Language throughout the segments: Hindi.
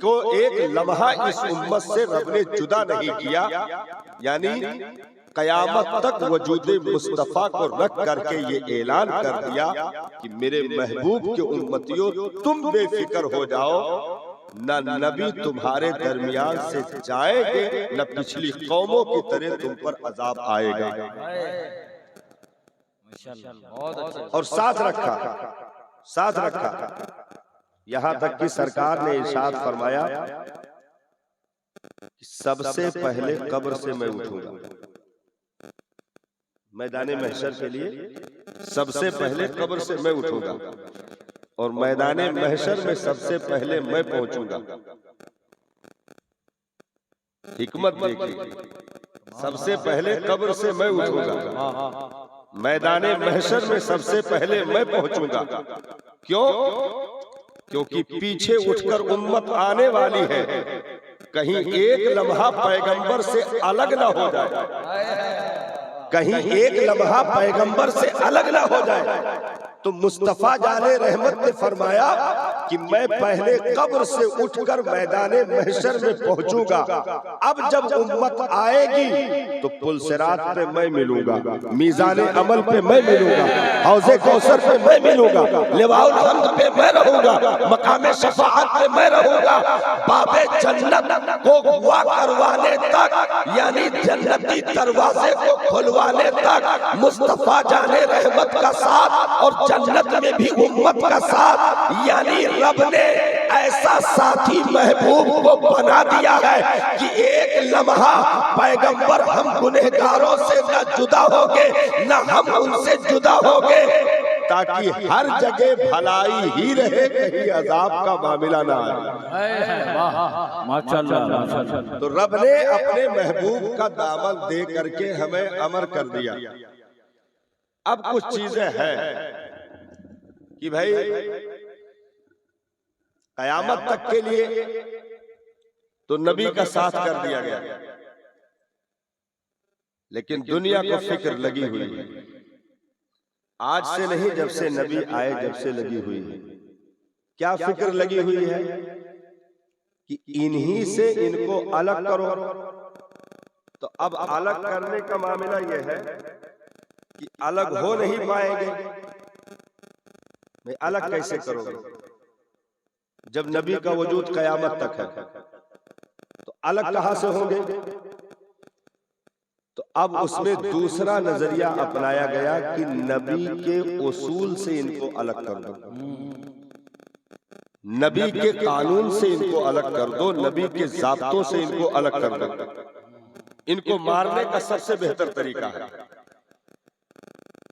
को एक लम्हा इस उम्मत से रब ने जुदा नहीं किया, यानी कयामत तक वजूद मुस्तफा को रख करके ये ऐलान कर दिया कि मेरे महबूब के उम्मतियों तुम बेफिक्र हो जाओ, न नबी तुम्हारे दरमियान से जाएंगे न पिछली कौमों की तरह तुम पर अजाब आएगा। और साथ रखा यहां तक कि सरकार ने इरशाद फरमाया कि सबसे पहले कब्र से मैं उठूंगा। मैदान महशर के लिए सबसे पहले कब्र से मैं उठूंगा और मैदान महशर में सबसे पहले मैं पहुंचूंगा। हिकमत देखिए, सबसे पहले कब्र से मैं उठूंगा, मैदान महशर में सबसे पहले मैं पहुंचूंगा। क्यों? क्योंकि पीछे उठकर उम्मत आने वाली है, कहीं एक लम्हा पैगंबर से अलग ना हो जाए, कहीं एक लम्हा पैगंबर से अलग ना हो जाए। तो मुस्तफा जाने रहमत ने फरमाया कि मैं पहले कब्र से उठकर मैदान महशर में पहुंचूंगा। अब जब उम्मत आएगी तो पुल सिरात पे मैं मिलूंगा, मीज़ान अमल पे मैं मिलूंगा, हौज़े कौसर पे मैं मिलूंगा, लिवाउल हम्द पे मैं रहूंगा, मकाम शफाअत पे मैं रहूंगा। बाबे जन्नत को हुआ करवाने तक, यानी जन्नती दरवाजे को खुलवाने तक मुस्तफा जाने रहमत का साथ और जन्नत में भी उम्मत का साथ, यानी रब ने ऐसा साथी महबूब को बना दिया है कि एक लम्हा पैगंबर हम गुनहगारों से न जुदा होगे न हम उनसे जुदा होगे, ताकि हर जगह भलाई ही रहे, कहीं अजाब का मामला ना आए। माशाअल्लाह। तो रब ने अपने महबूब का दामन दे करके हमें अमर कर दिया। अब कुछ चीजें हैं कि भाई कयामत तक के लिए तो नबी का साथ कर दिया गया, लेकिन दुनिया को फिक्र लगी हुई है। आज से नहीं, जब से नबी आए जब से लगी हुई है। क्या फिक्र लगी हुई है? कि इन्हीं से इनको अलग करो। तो अब अलग करने का मामला यह है कि अलग हो नहीं पाएंगे। अलग कैसे करोगे जब नबी का वजूद कयामत तक है? तो अलग कहां से होंगे? तो अब उसमें दूसरा नजरिया अपनाया गया कि नबी के उसूल से इनको अलग कर दो, नबी के कानून से इनको अलग कर दो, नबी के ज़ाब्तों से इनको अलग कर दो। इनको मारने का सबसे बेहतर तरीका है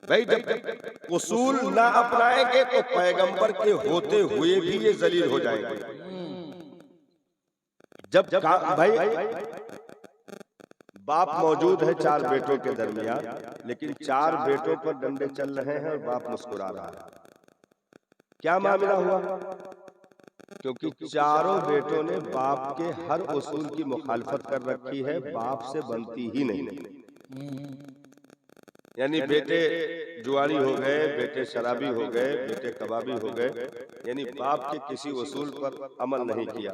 भाई, जब उसूल ना अपनाएंगे तो पैगंबर के होते हुए भी ये जलील हो जाएंगे। जब भाई बाप मौजूद है 4 बेटों के दरमियान, लेकिन 4 बेटों पर डंडे चल रहे हैं और बाप मुस्कुरा रहा है। क्या मामला हुआ? क्योंकि चारों बेटों ने बाप के हर उसूल की मुखालफत कर रखी है, बाप से बनती ही नहीं। यानी बेटे जुआरी हो गए, बेटे शराबी हो गए, बेटे कबाबी हो गए, यानी बाप के किसी उसूल पर अमल नहीं किया।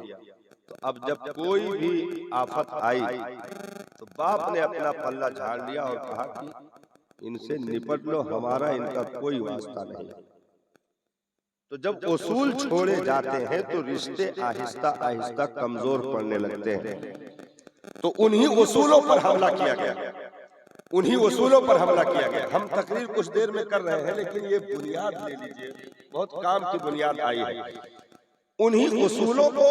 तो अब जब कोई भी आफत आई तो बाप ने अपना पल्ला झाड़ लिया और कहा कि इनसे निपट लो, हमारा इनका कोई वास्ता नहीं। तो जब उसूल छोड़े जाते हैं तो रिश्ते आहिस्ता आहिस्ता कमजोर पड़ने लगते हैं। तो उन्हीं उसूलों पर हमला किया गया, उन्हीं उसूलों पर हमला किया गया। हम तकरीर कुछ देर में कर रहे हैं, लेकिन ये बुनियाद ले लीजिए, बहुत काम की बुनियाद आई है। उन्हीं उसूलों को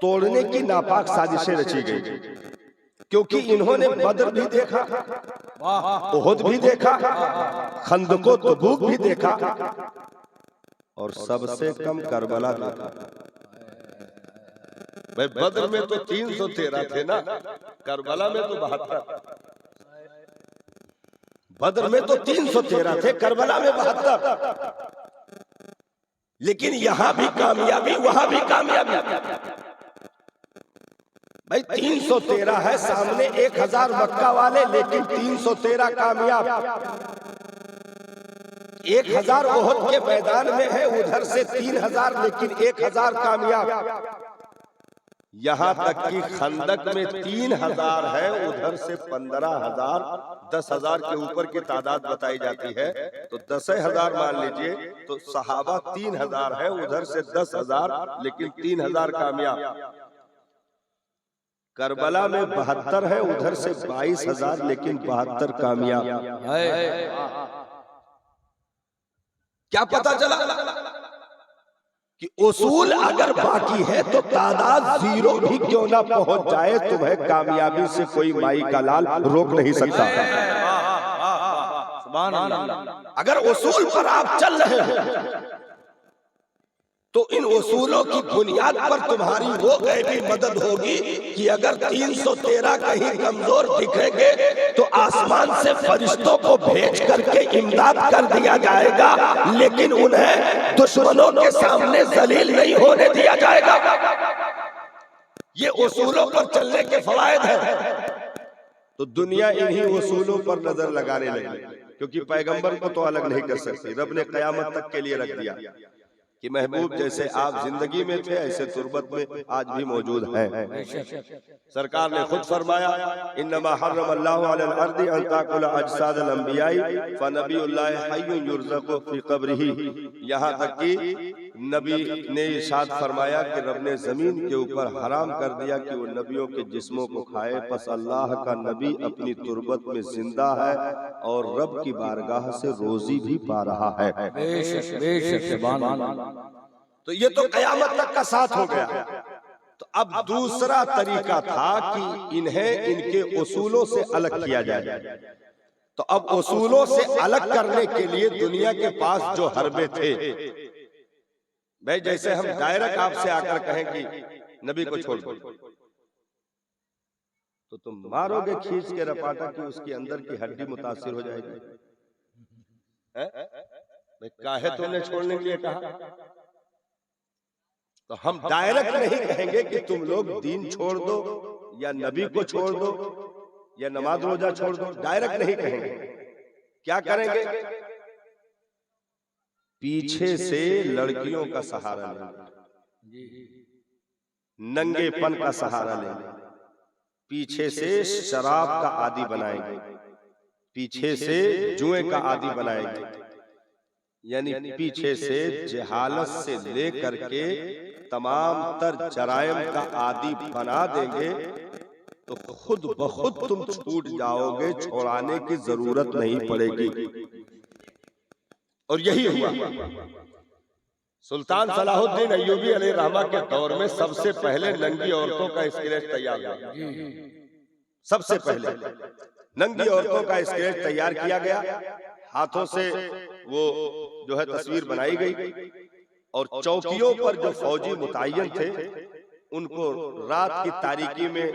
तोड़ने की नापाक साजिशें रची गई, क्योंकि इन्होंने बदर भी देखा, उहुद भी देखा, खंदको तबूक भी देखा और सबसे कम करबला देखा। भाई बदर में तो 313 थे ना, करबला में तो 72। बदर में तो 313 थे, करबला में 72। लेकिन यहां भी कामयाबी, वहां भी कामयाबी। भाई 313 है, सामने 1000 मक्का वाले, लेकिन 313 कामयाब। 1000 उहुद के मैदान में है, उधर से 3000, लेकिन 1000 कामयाब। यहाँ तक कि खंदक में 3000 है, उधर से 15,000, 10,000 के ऊपर की तादाद बताई जाती है, तो 10,000 मान लीजिए, तो सहाबा 3000 है, उधर से 10,000, लेकिन 3000 कामयाब। करबला में 72 है, उधर से 22,000, लेकिन 72 कामयाब। क्या पता चला कि उसूल अगर बाकी है तो तादाद 0 भी क्यों ना पहुंच जाए, तुम्हें कामयाबी से कोई माई का लाल रोक नहीं सकता। अगर उसूल पर आप चल रहे हो तो इन उसूलों की बुनियाद पर तुम्हारी वो गैबी मदद होगी कि अगर 313 कहीं कमजोर दिखेंगे तो आसमान से फरिश्तों को भेज करके इमदाद कर दिया जाएगा, लेकिन उन्हें दुश्मनों के सामने जलील नहीं होने दिया जाएगा। ये उसूलों पर चलने के फवायद हैं। तो दुनिया इन्हीं उसूलों पर नजर लगाने लगी, क्योंकि पैगंबर को तो अलग नहीं कर सकती। रब ने कयामत तक के लिए रख दिया कि महबूब जैसे आप जिंदगी में थे ऐसे तुर्बत में आज भी मौजूद हैं। सरकार ने खुद फरमाया, इन्नमा हर्रमल्लाहु अलल अर्दि अन ताकुला अजसादल अंबियाई फनबियुल्लाह हय्युन युरज़क़ु फी क़ब्रिही। यहाँ तक कि नबी ने इरशाद फरमाया कि रब ने जमीन के ऊपर हराम कर दिया कि वो नबियों के जिस्मों को खाए, बस अल्लाह का नबी अपनी तुर्बत में जिंदा है और रब की बारगाह से रोजी भी पा रहा है। तो ये तो कयामत तक का साथ हो गया। तो अब दूसरा तरीका था कि इन्हें इनके उसूलों से अलग किया जाए। तो अब उसूलों से अलग करने के लिए दुनिया के पास जो हरबे थे, भाई जैसे हम डायरेक्ट आपसे आकर कहें कि नबी को छोड़ दो, तो तुम मारोगे खींच के रपाटा कि उसके अंदर की हड्डी मुतासिर हो जाएगी। भाई काहे तुमने छोड़ने के लिए कहा? तो हम डायरेक्ट नहीं कहेंगे कि तुम लोग दीन छोड़ दो या नबी को छोड़ दो या नमाज रोजा छोड़ दो, डायरेक्ट नहीं कहेंगे। क्या करेंगे? पीछे से लड़कियों का सहारा लेंगे, नंगेपन का सहारा लेंगे, पीछे से शराब का आदी बनाएंगे, पीछे से जुए का आदी बनाएंगे, यानी पीछे से जहालत से लेकर के तमाम तर जराइम का आदी बना देंगे, तो खुद ब खुद तुम छूट जाओगे, छोड़ाने की जरूरत नहीं पड़ेगी। और यही हुआ। सुल्तान सलाहुद्दीन अय्यूबी अलैहिर्रहमा के दौर में सबसे पहले नंगी औरतों का स्केच तैयार हुआ। सबसे पहले नंगी औरतों का स्केच तैयार किया गया, हाथों से वो जो है तस्वीर बनाई गई, और चौकियों पर जो फौजी मुतय्यन थे उनको रात की तारीकी में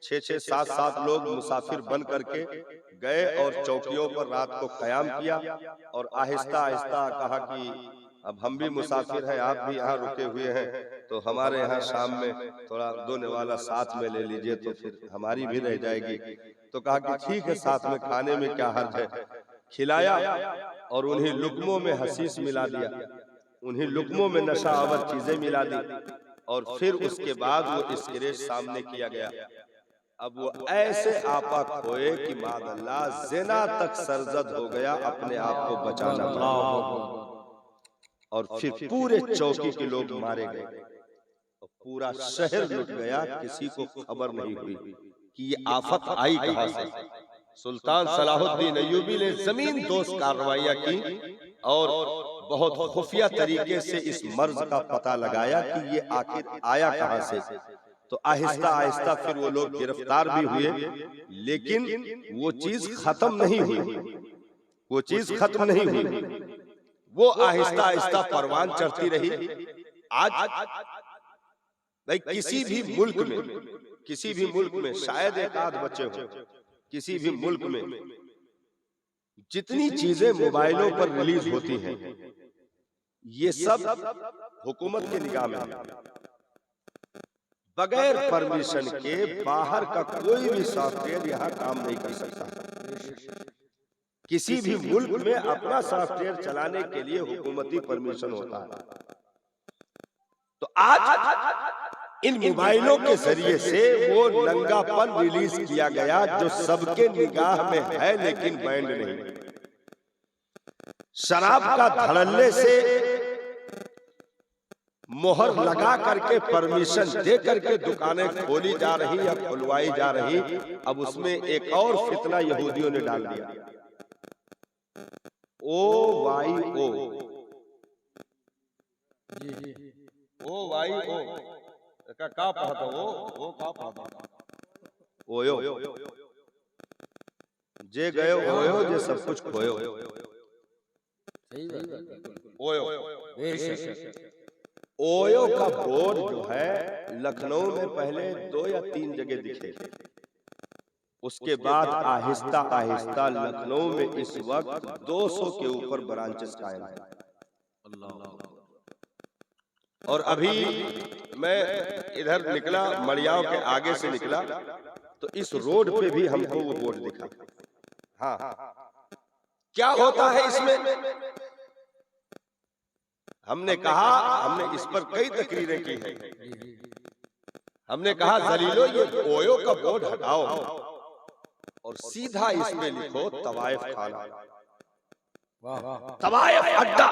6-6, 7-7 लोग मुसाफिर बन करके गए और चौकियों पर रात को कयाम किया, और आहिस्ता आहिस्ता कहा कि अब हम भी मुसाफिर हैं, आप भी यहाँ रुके हुए हैं, तो हमारे यहाँ शाम में थोड़ा दो निवाला साथ में ले लीजिए तो फिर हमारी भी रह जाएगी। तो कहा कि ठीक है, साथ में खाने में क्या हर्ज है। खिलाया और उन्हीं लुकमों में हसीस मिला दिया, उन्हीं लुकमों में नशा आवर चीजें मिला दी, और फिर उसके बाद वो स्क्रेच सामने किया गया। अब वो ऐसे आपा खोए कि मादअल्लाह ज़िना तक सरजद हो गया, अपने आप को बचाना पड़ा, और फिर पूरे चौकी के लोग मारे गए, और पूरा शहर लुट गया, किसी को खबर नहीं हुई कि ये आफत आई कहां से। सुल्तान सलाहुद्दीन अय्यूबी ने जमीन दोस्त कार्रवाइयां की और बहुत खुफिया तरीके से इस मर्ज का पता लगाया कि ये आखिर आया कहां से। तो आहिस्ता आहिस्ता फिर वो लोग गिरफ्तार भी हुए, लेकिन वो चीज खत्म नहीं हुई, वो चीज खत्म नहीं हुई, वो आहिस्ता आहिस्ता परवान चढ़ती रही। आज भाई किसी भी मुल्क में शायद एक आध बच्चे हो, किसी भी मुल्क में जितनी चीजें मोबाइलों पर रिलीज होती हैं, ये सब हुकूमत के निगाह में है। बगैर परमिशन के बाहर का कोई भी सॉफ्टवेयर यहाँ काम नहीं कर सकता। किसी भी मुल्क में अपना सॉफ्टवेयर चलाने के लिए हुकूमती परमिशन होता है। तो आज इन मोबाइलों के जरिए से वो नंगापन रिलीज किया गया जो सबके निगाह में है लेकिन बैंड नहीं। शराब का धड़ल्ले से मोहर लगा करके परमिशन दे करके दुकानें खोली जा रही या खुलवाई जा रही। अब उसमें एक और फितना यहूदियों ने डाल दिया, OYO, OYO का पढ़ता वो का पढ़ता ओयो जे गयो ओयो जे सब कुछ खोयो। ओयो का बोर्ड जो है लखनऊ में पहले 2 या 3 जगह दिखे, उसके बाद आहिस्ता आहिस्ता लखनऊ में इस वक्त 200 के ऊपर ब्रांचेस कायम है। और अभी मैं इधर निकला, मड़ियाव के आगे से निकला तो इस रोड पे भी हमको वो बोर्ड दिखा। हाँ, क्या होता है इसमें? हमने कहा, हमने इस पर कई तकरीरें की है। हमने कहा जलीलो ये ओयो का बोर्ड हटाओ और सीधा इसमें लिखो तवाइफ खाना, तवाइफ अड्डा,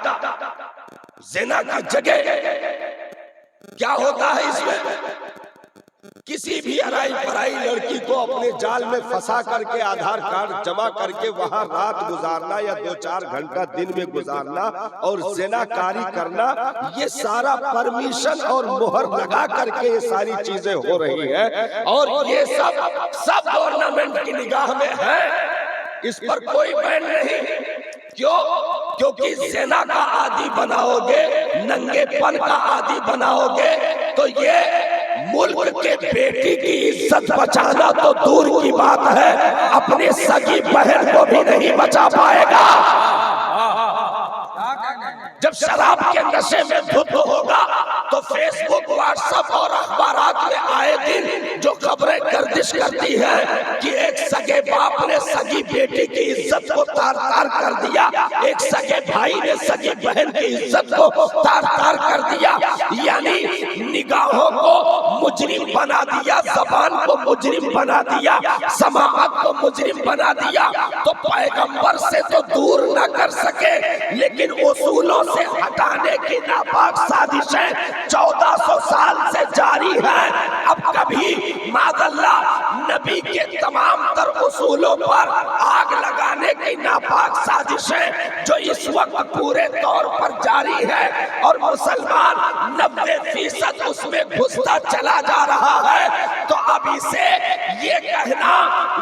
ज़िना की जगह। क्या होता है इसमें? किसी भी अराई पराई लड़की को अपने जाल में फंसा करके आधार कार्ड जमा करके वहां रात गुजारना या 2-4 घंटा दिन में गुजारना और ज़िनाकारी करना, ये सारा परमिशन और मोहर लगा करके ये सारी चीजें हो रही है। और ये सब गवर्नमेंट की निगाह में है, इस पर कोई बैन नहीं। क्यों? क्योंकि ज़िना का आदी बनाओगे, नंगेपन का आदी बनाओगे तो ये मुल्क के बेटी की इज्जत बचाना तो दूर की बात है, अपनी सगी बहन को भी नहीं बचा पाएगा। जब शराब के नशे में धुत होगा तो फेसबुक, व्हाट्सएप और अखबारात में आए दिन जो खबरें गर्दिश करती हैं कि एक सगे बाप ने सगी बेटी की इज्जत को तार-तार कर दिया, एक सगे भाई ने सगी बहन की इज्जत को तार-तार कर दिया, यानी निगाहों को मुजरिम बना दिया, ज़बान को मुजरिम बना दिया, समाअत को मुजरिम बना दिया। तो पैगंबर से तो दूर न कर सके लेकिन उसूलों से हटाने की नापाक साजिशें 1400 साल से जारी है। अब कभी मादल्ला नबी के तमाम तर उसूलों पर आग लगाने की नापाक साजिशें जो इस वक्त पूरे तौर पर जारी है और मुसलमान 90% उसमें घुसता चला जा रहा है, तो अब इसे ये कहना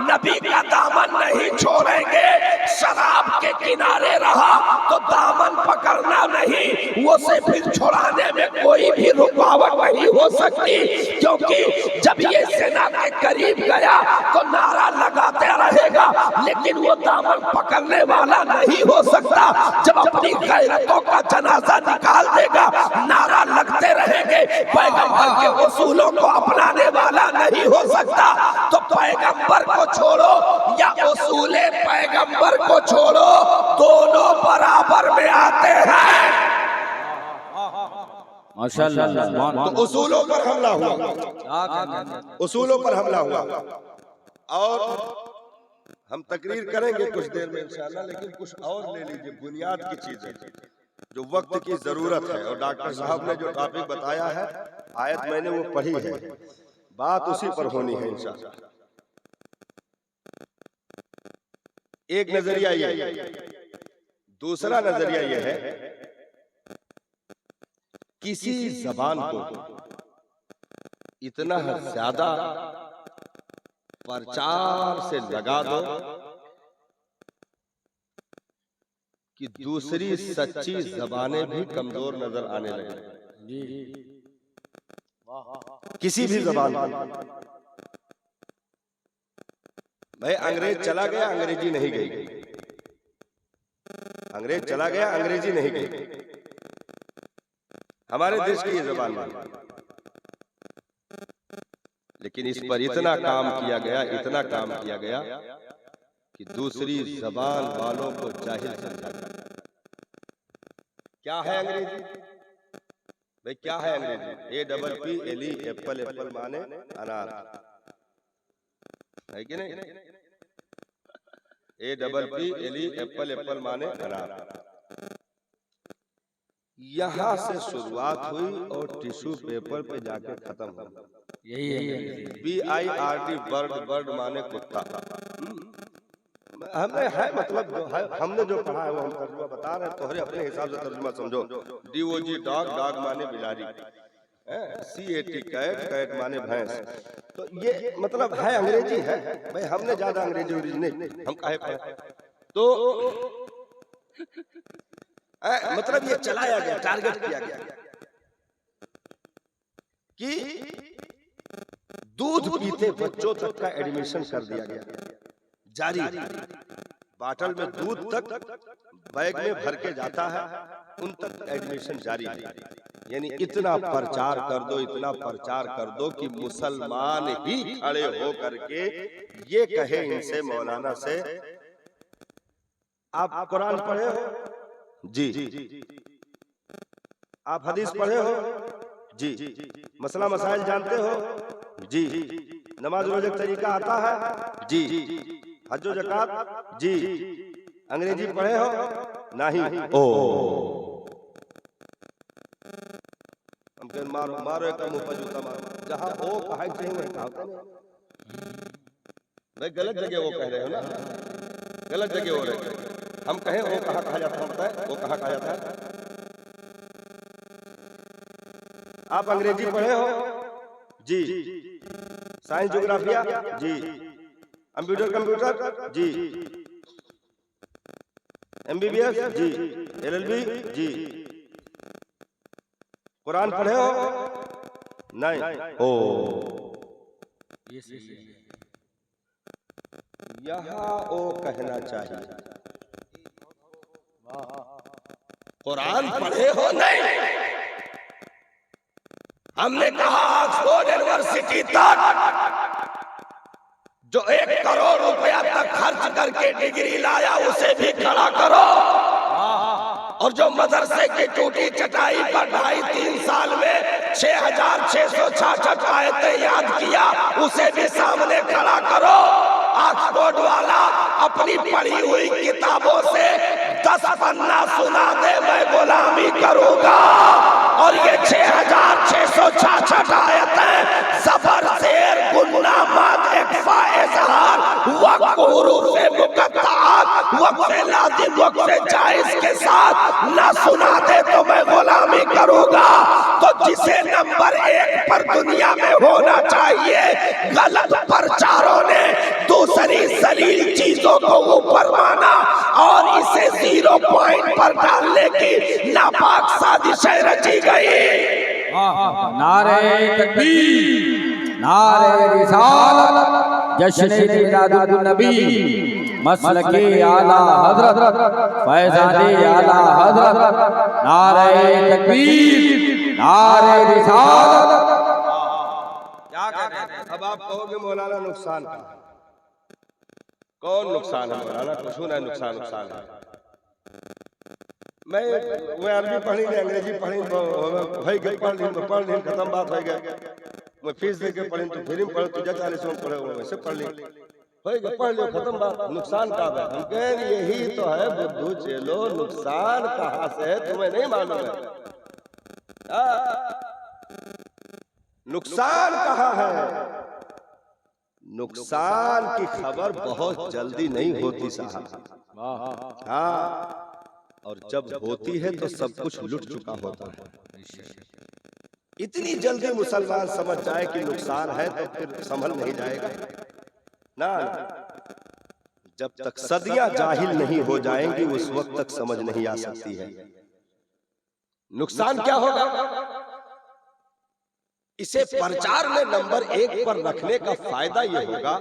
नबी का दामन नहीं छोड़ेंगे, शराब के किनारे रहा तो दामन पकड़ना नहीं, वो से फिर छुड़ाने में कोई भी रुकावट नहीं हो सकती। क्योंकि जब ये ज़िना के करीब गया तो नारा लगाते रहेगा लेकिन वो दामन पकड़ने वाला नहीं हो सकता। जब अपनी गैरतों का जनाजा निकाल देगा नारा लगते रहेंगे, पैगंबर के उसूलों को अपनाने वाला नहीं हो सकता। तो पैगंबर को छोड़ो या उसूले पैगंबर को छोड़ो, दोनों बराबर में आते हैं। माशाअल्लाह। तो उसूलों पर हमला हुआ, उसूलों पर हमला हुआ और हम तकरीर करेंगे कुछ देर में इंशाअल्लाह, लेकिन कुछ और ले लीजिए बुनियाद की चीजें जो वक्त की जरूरत है। और डॉक्टर साहब ने जो टॉपिक बताया है, आयत मैंने वो पढ़ी है, बात उसी पर होनी है इंशाअल्लाह। एक नजरिया ये है, दूसरा नजरिया ये है किसी जबान को इतना ज्यादा प्रचार से लगा दो कि दूसरी सच्ची जबानें भी कमजोर नजर आने लगे। किसी भी जबान को भाई, अंग्रेज चला गया अंग्रेजी नहीं गई, अंग्रेज चला गया अंग्रेजी नहीं गई, हमारे देश की ये जबान है। लेकिन इस पर इतना काम किया गया, इतना काम किया गया कि दूसरी जबान वालों को जाहिल समझा गया। क्या है अंग्रेजी? भाई क्या है अंग्रेजी? APPLE एप्पल, एप्पल माने अनार, है कि नहीं? APPLE एप्पल, एप्पल माने अनार। यहाँ से शुरुआत हुई और टिश्यू पेपर पे जाके खत्म हो। यही है BIRD बर्ड, बर्ड माने कुत्ता। हमने है मतलब जो है, हमने जो पढ़ा है वो हम तर्जुमा बता रहे हैं, तोहरे अपने हिसाब से तर्जुमा समझो। DOG डॉग, डॉग माने बिलारी, CAT कैट, कैट माने भैंस। तो ये मतलब है अंग्रेजी है भाई, हमने ज्यादा अंग्रेजी ओरिजिनल हम काहे पढ़े। तो मतलब ये चलाया गया, टारगेट किया गया कि दूध पीते बच्चों तक का एडमिशन कर दिया गया जारी। बाटल में दूध तक बैग में भर के जाता है, उन तक एडमिशन जारी है। यानी इतना प्रचार कर दो, इतना प्रचार कर दो कि मुसलमान ही खड़े हो करके ये कहे इनसे, मौलाना से, आप कुरान पढ़े हो जी, आप हदीस पढ़े हो जी, मसला मसाइल जानते हो जी, नमाज रोजे का तरीका आता है जी, हज व ज़कात जी, अंग्रेजी पढ़े हो नहीं, ओ हम मारो मारो एक मुंह पर जूता मारो, जहां ओ कहा चाहिए वही कहा। भाई गलत जगह वो कह रहे हो ना, गलत जगह हो रहे। हम कहें वो कहा जाता है, वो कहा जाता है। आप अंग्रेजी पढ़े हो जी, साइंस ज्योग्राफिया जी, कंप्यूटर जी, MBBS जी, LLB जी, कुरान पढ़े हो नहीं, ओ यहाँ ओ कहना चाहिए कुरान पढ़े हो नहीं। हमने कहा ऑक्सफोर्ड यूनिवर्सिटी तक जो 1 करोड़ रुपया तक खर्च करके डिग्री लाया उसे भी खड़ा करो, और जो मदरसे की टूटी चटाई पर 2.5-3 साल में 6,666 आयतें याद किया उसे भी सामने खड़ा करो। ऑक्सफोर्ड वाला अपनी पढ़ी हुई किताबों से 10 पन्ना सुना दे, मैं गुलामी करूंगा। और ये 6,666 आयतें ज़बर शेर गुन्ना मद इख्फा इज़हार वक्फ हुरूफ से मुक़त्तआत वक्फ से लाज़िम वक्फ से जायज़ के साथ ना सुना दे तो मैं गुलामी करूंगा। तो जिसे नंबर 1 पर दुनिया में होना चाहिए, गलत प्रचारों ने दूसरी जलील चीजों को ऊपर माना और इसे 0 पॉइंट पर डालने की नापाक साजिशें रची गई। नारे तकबीर, नारे रिसालत, जश्न मिलादुन नबी, मसलके आला हजरत, फैज़ाने आला हजरत, नारे तकबीर, नारे रिसालत। क्या कह रहे हैं? अब आप कहोगे मौलाना नुकसान का, कौन नुकसान है मौलाना? कुछ ना नुकसान है। मैं अरबी पढ़ी नहीं, अंग्रेजी पढ़ी, पढ़ ली खत्म बात हो गया। मैं फीस दे के पढ़ी तो फिर पढ़, तुझे 40 में पढ़े वैसे पढ़ ली, पढ़ लो खत्म बात। नुकसान का है? हम कहें यही तो है बुद्धू चेलो, नुकसान कहाँ से है तुम्हें नहीं मालूम है? नुकसान कहाँ है? नुकसान की खबर बहुत जल्दी नहीं होती साहब। हाँ, और जब होती है तो सब कुछ लुट चुका होता है। इतनी जल्दी मुसलमान समझ जाए कि नुकसान है तो फिर संभल नहीं जाएगा ना। जब तक सदियां जाहिल नहीं हो जाएंगी उस वक्त तक समझ नहीं आ सकती है नुकसान क्या होगा। इसे प्रचार में नंबर 1 पर रखने का फायदा यह होगा,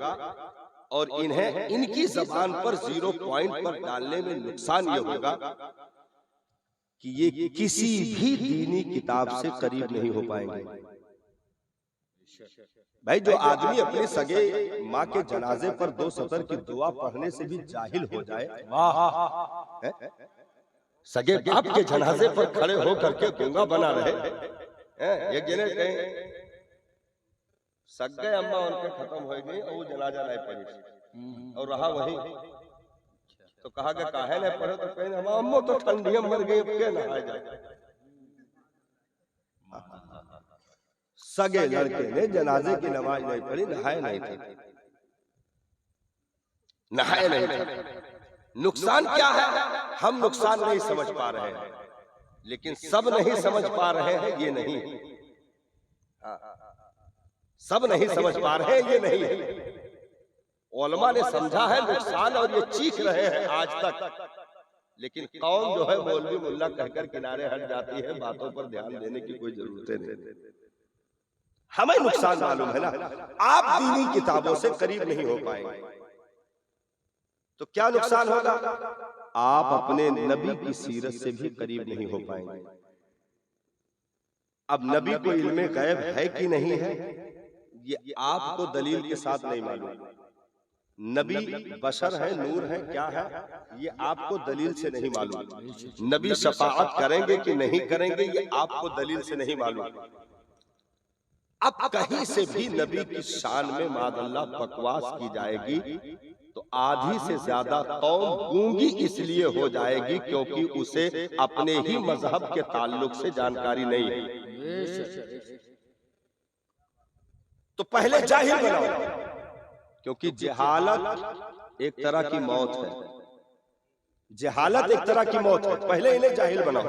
और इन्हें इनकी जबान पर 0 पॉइंट पर डालने में नुकसान यह होगा कि ये किसी भी दीनी किताब से करीब नहीं हो पाएंगे। भाई जो आदमी अपने सगे माँ के जनाजे पर 2 सतर की दुआ पढ़ने से भी जाहिल हो जाए, सगे बाप के जनाजे पर खड़े होकर के गूंगा बना रहे, एक जने कहीं सग गए अम्मा उनके खत्म हो गई और वो जनाजा नहीं पड़ी और रहा वही। तो कहा कि काहे नहीं पढ़े, तो कहीं हम अम्मो तो ठंडी मर गई के नहाए जाए। सगे लड़के ने जनाजे की नमाज नहीं पढ़ी, नहाए नहीं थे, नहाए नहीं थे। नुकसान क्या है हम नुकसान नहीं समझ पा रहे हैं, लेकिन सब नहीं समझ पा रहे हैं ये नहीं, सब नहीं समझ पा रहे हैं ये नहीं है। उलमा ने समझा है नुकसान और ये चीख रहे हैं आज तक, लेकिन कौन जो है मौलवी मुल्ला कहकर किनारे हट जाती है, बातों पर ध्यान देने की कोई जरूरत नहीं। हमें नुकसान मालूम है ना, आप दीनी किताबों से करीब नहीं हो पाएंगे तो क्या नुकसान होगा, आप अपने नबी की सीरत से भी करीब नहीं हो पाएंगे। अब नबी को इल्मे गैब है कि नहीं है ये आपको दलील के साथ नहीं मालूम। नबी बशर है, नूर है, क्या है ये आपको दलील से नहीं मालूम। नबी शफाअत करेंगे कि नहीं करेंगे ये आपको दलील से नहीं मालूम। अब कहीं से भी नबी की शान में मादअल्लाह बकवास की जाएगी तो आधी से ज्यादा कौम गूंगी इसलिए हो जाएगी क्योंकि उसे अपने ही मजहब के ताल्लुक से जानकारी नहीं है। तो पहले जाहिल बनाओ, क्योंकि जहालत एक तरह की मौत है, जहालत एक तरह की मौत है। पहले इन्हें जाहिल बनाओ,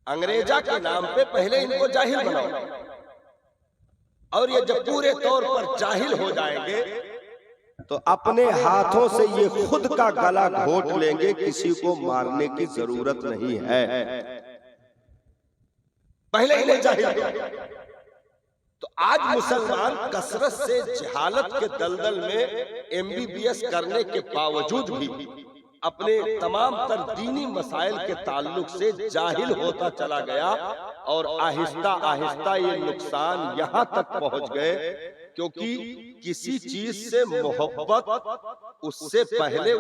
अंग्रेजा के नाम पे पहले इनको जाहिल बनाओ, और ये जब पूरे तौर पर जाहिल हो जाएंगे तो अपने हाथों से ये खुद का गला घोट लेंगे, किसी को मारने की जरूरत नहीं है। पहले इन्हें जाहिल। तो आज मुसलमान कसरत से जहालत के दलदल में MBBS करने के बावजूद भी अपने तमाम तर दीनी मसाइल के ताल्लुक से जाहिल होता चला गया, और आहिस्ता आहिस्ता ये नुकसान यहाँ तक पहुंच गए क्योंकि किसी चीज से मोहब्बत उससे पहले